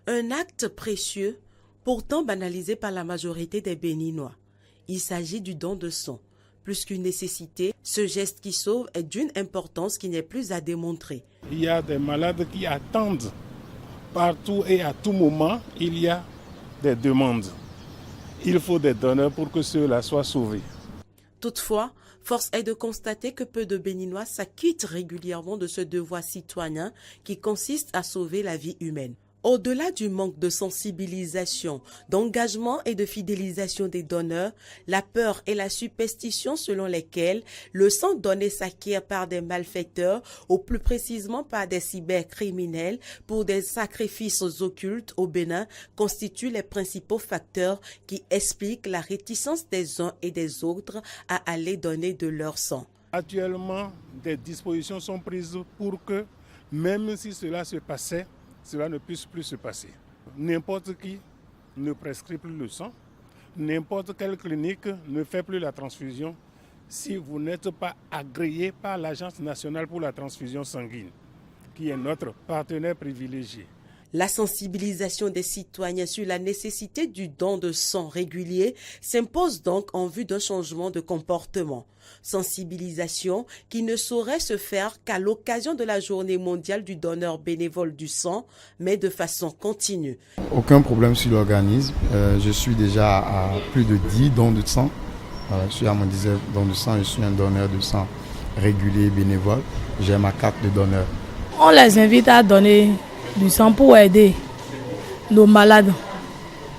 Un acte précieux, pourtant banalisé par la majorité des Béninois. Il s'agit du don de sang. Plus qu'une nécessité, ce geste qui sauve est d'une importance qui n'est plus à démontrer. Il y a des malades qui attendent. Partout et à tout moment, il y a des demandes. Il faut des donneurs pour que ceux-là soient sauvés. Toutefois, force est de constater que peu de Béninois s'acquittent régulièrement de ce devoir citoyen qui consiste à sauver la vie humaine. Au-delà du manque de sensibilisation, d'engagement et de fidélisation des donneurs, la peur et la superstition selon lesquelles le sang donné s'acquiert par des malfaiteurs ou plus précisément par des cybercriminels pour des sacrifices occultes au Bénin constituent les principaux facteurs qui expliquent la réticence des uns et des autres à aller donner de leur sang. Actuellement, des dispositions sont prises pour que, même si cela se passait, cela ne puisse plus se passer. N'importe qui ne prescrit plus le sang, n'importe quelle clinique ne fait plus la transfusion si vous n'êtes pas agréé par l'Agence nationale pour la transfusion sanguine, qui est notre partenaire privilégié. La sensibilisation des citoyens sur la nécessité du don de sang régulier s'impose donc en vue d'un changement de comportement. Sensibilisation qui ne saurait se faire qu'à l'occasion de la journée mondiale du donneur bénévole du sang, mais de façon continue. Aucun problème sur l'organisme. Je suis déjà à plus de 10 dons de sang. Je suis à mon 10e don de sang. Je suis un donneur de sang régulier bénévole. J'ai ma carte de donneur. On les invite à donner du sang pour aider nos malades,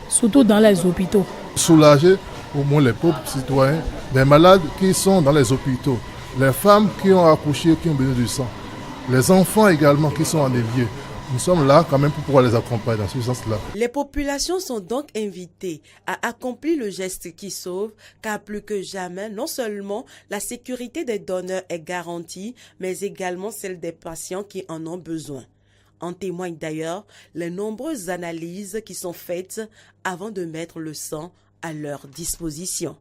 surtout dans les hôpitaux. Soulager au moins les pauvres citoyens, des malades qui sont dans les hôpitaux, les femmes qui ont accouché, qui ont besoin du sang, les enfants également qui sont en déviés. Nous sommes là quand même pour pouvoir les accompagner dans ce sens-là. Les populations sont donc invitées à accomplir le geste qui sauve, car plus que jamais, non seulement la sécurité des donneurs est garantie, mais également celle des patients qui en ont besoin. En témoignent d'ailleurs les nombreuses analyses qui sont faites avant de mettre le sang à leur disposition.